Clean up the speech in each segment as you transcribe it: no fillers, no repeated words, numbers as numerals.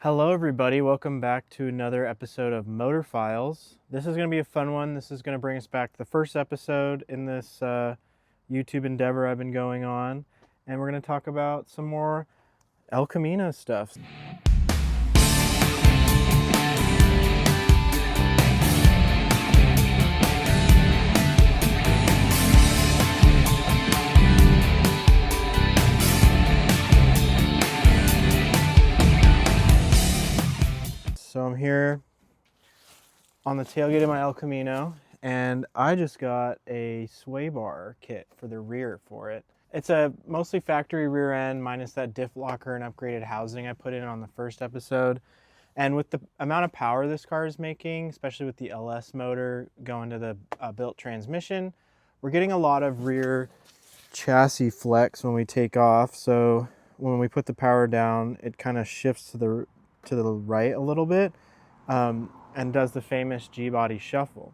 Hello everybody, welcome back to another episode of MotorFiles. This is going to be a fun one. This is going to bring us back to the first episode in this YouTube endeavor I've been going on. And we're going to talk about some more El Camino stuff. So I'm here on the tailgate of my El Camino, and I just got a sway bar kit for the rear for it. It's a mostly factory rear end minus that diff locker and upgraded housing I put in on the first episode. And with the amount of power this car is making, especially with the LS motor going to the built transmission, we're getting a lot of rear chassis flex when we take off. So when we put the power down, it kind of shifts to the right a little bit and does the famous G-body shuffle.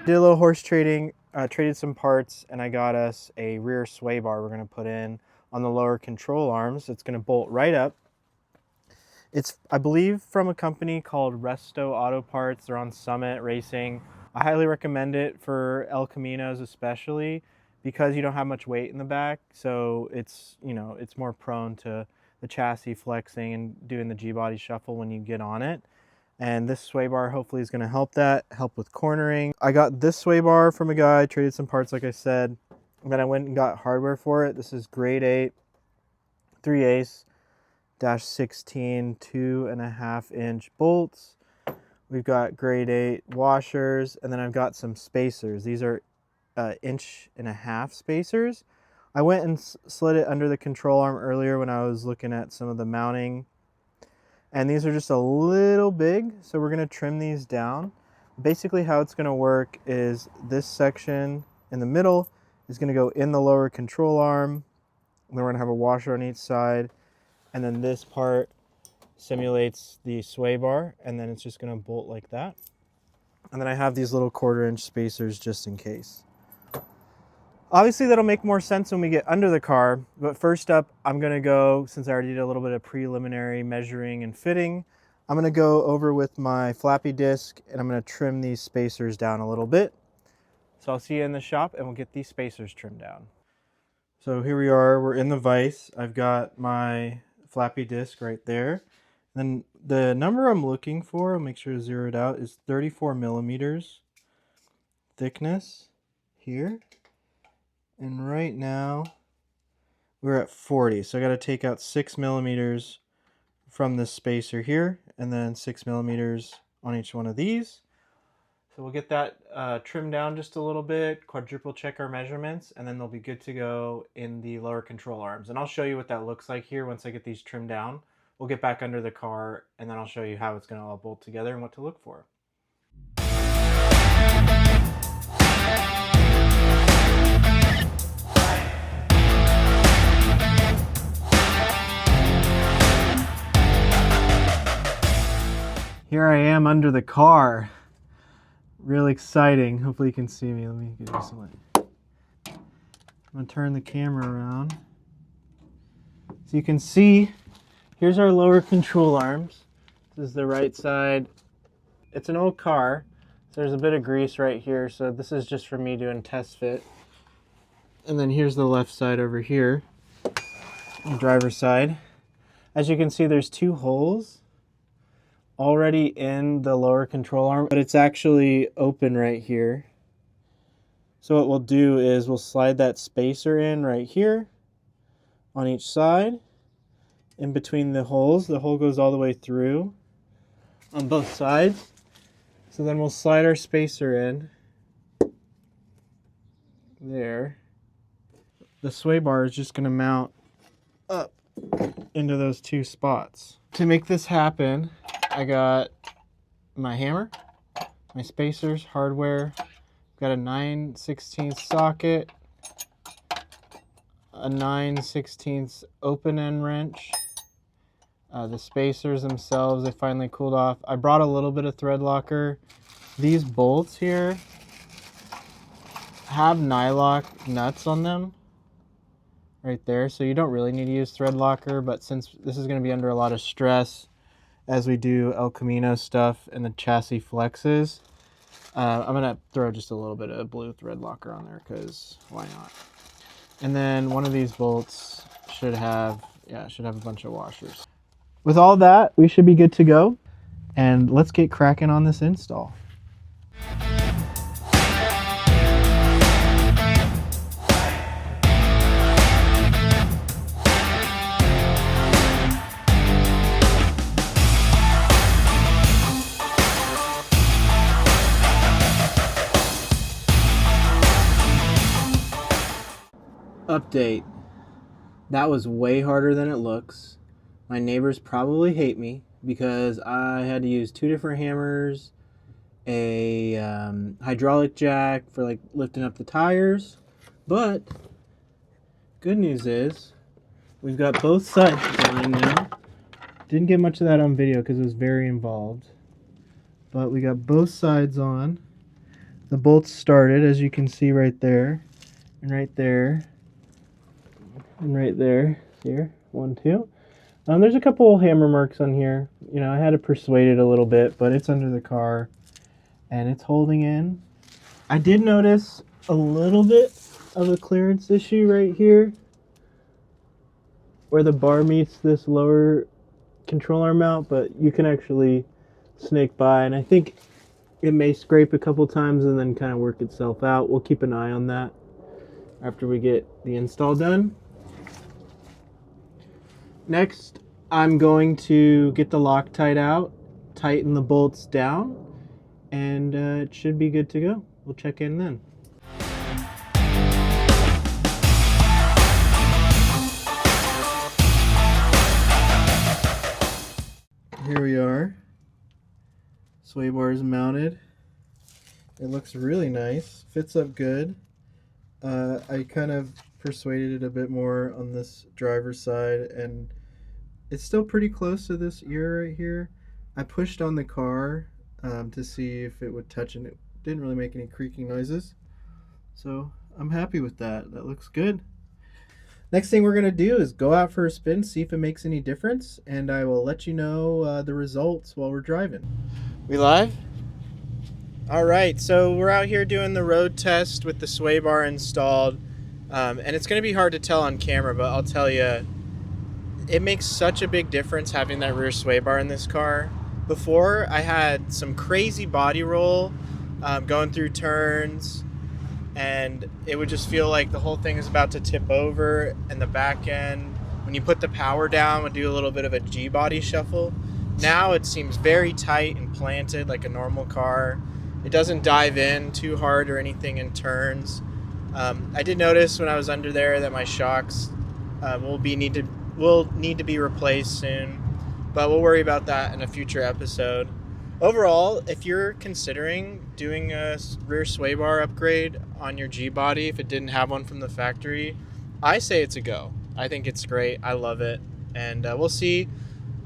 Did a little horse trading, traded some parts, and I got us a rear sway bar we're going to put in on the lower control arms. It's going to bolt right up. It's, I believe, from a company called Resto Auto Parts. They're on Summit Racing. I highly recommend it for El Caminos, especially because you don't have much weight in the back, so it's, you know, it's more prone to the chassis flexing and doing the G-body shuffle when you get on it. And this sway bar hopefully is going to help with cornering. I got this sway bar from a guy, traded some parts like I said, and then I went and got hardware for it. This is grade 8 3/8 -16 2.5 inch bolts. We've got grade 8 washers, and then I've got some spacers. These are 1.5 inch spacers. I went and slid it under the control arm earlier when I was looking at some of the mounting, and these are just a little big, so we're going to trim these down. Basically how it's going to work is this section in the middle is going to go in the lower control arm, and then we're going to have a washer on each side, and then this part simulates the sway bar, and then it's just going to bolt like that. And then I have these little 1/4 inch spacers just in case. Obviously that'll make more sense when we get under the car, but first up I'm going to go, since I already did a little bit of preliminary measuring and fitting, I'm going to go over with my flappy disc and I'm going to trim these spacers down a little bit. So I'll see you in the shop and we'll get these spacers trimmed down. So here we are, we're in the vise. I've got my flappy disc right there. Then the number I'm looking for, I'll make sure to zero it out, is 34 millimeters thickness here. And right now we're at 40. So I got to take out 6 millimeters from this spacer here and then 6 millimeters on each one of these. So we'll get that trimmed down just a little bit, quadruple check our measurements, and then they'll be good to go in the lower control arms. And I'll show you what that looks like here once I get these trimmed down. We'll get back under the car and then I'll show you how it's going to all bolt together and what to look for. Here I am under the car. Real exciting. Hopefully you can see me. Let me give you some light. I'm going to turn the camera around. So you can see, here's our lower control arms. This is the right side. It's an old car, so there's a bit of grease right here. So this is just for me doing test fit. And then here's the left side over here, the driver's side. As you can see, there's 2 holes already in the lower control arm, but it's actually open right here. So what we'll do is we'll slide that spacer in right here on each side in between the holes. The hole goes all the way through on both sides. So then we'll slide our spacer in there. The sway bar is just going to mount up into those 2 spots. To make this happen, I got my hammer, my spacers, hardware, got a 9/16 socket, a 9/16 open end wrench, the spacers themselves, they finally cooled off. I brought a little bit of thread locker. These bolts here have nylock nuts on them right there, so you don't really need to use thread locker, but since this is going to be under a lot of stress as we do El Camino stuff and the chassis flexes, I'm going to throw just a little bit of blue thread locker on there because why not? And then one of these bolts should have a bunch of washers. With all that, we should be good to go, and let's get cracking on this install. Update. That was way harder than it looks. My neighbors probably hate me because I had to use 2 different hammers, a hydraulic jack for like lifting up the tires, but good news is we've got both sides on now. Didn't get much of that on video because it was very involved, but we got both sides on. The bolts started, as you can see right there, and right there, and right there. Here, 1, 2. There's a couple hammer marks on here. You know, I had to persuade it a little bit, but it's under the car and it's holding in. I did notice a little bit of a clearance issue right here where the bar meets this lower control arm mount, but you can actually snake by, and I think it may scrape a couple times and then kind of work itself out. We'll keep an eye on that after we get the install done. Next, I'm going to get the Loctite out, tighten the bolts down, and it should be good to go. We'll check in then. Here we are. Sway bar is mounted. It looks really nice. Fits up good. I kind of persuaded it a bit more on this driver's side, and it's still pretty close to this ear right here. I pushed on the car to see if it would touch, and it didn't really make any creaking noises. So I'm happy with that. That looks good. Next thing we're going to do is go out for a spin, see if it makes any difference, and I will let you know the results while we're driving. We live? All right, so we're out here doing the road test with the sway bar installed, and it's going to be hard to tell on camera, but I'll tell you, it makes such a big difference having that rear sway bar in this car. Before, I had some crazy body roll going through turns, and it would just feel like the whole thing is about to tip over, and the back end, when you put the power down, would do a little bit of a G-body shuffle. Now it seems very tight and planted like a normal car. It doesn't dive in too hard or anything in turns. I did notice when I was under there that my shocks will need to be replaced soon, but we'll worry about that in a future episode. Overall, if you're considering doing a rear sway bar upgrade on your G-body, if it didn't have one from the factory, I say it's a go. I think it's great. I love it, and we'll see.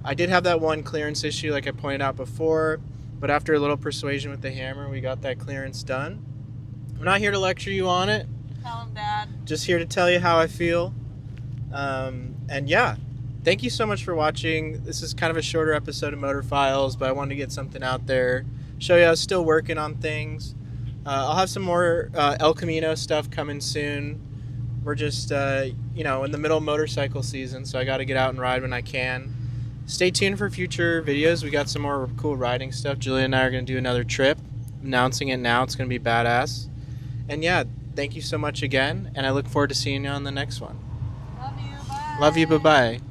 I did have that one clearance issue like I pointed out before, but after a little persuasion with the hammer, we got that clearance done. I'm not here to lecture you on it. Tell him, Dad. Just here to tell you how I feel. And yeah, thank you so much for watching. This is kind of a shorter episode of MotorFiles, but I wanted to get something out there, show you I was still working on things. I'll have some more El Camino stuff coming soon. We're just, in the middle of motorcycle season, so I got to get out and ride when I can. Stay tuned for future videos. We got some more cool riding stuff. Julia and I are going to do another trip. I'm announcing it now. It's going to be badass. And yeah, thank you so much again, and I look forward to seeing you on the next one. Love you. Bye. Love you. Bye-bye.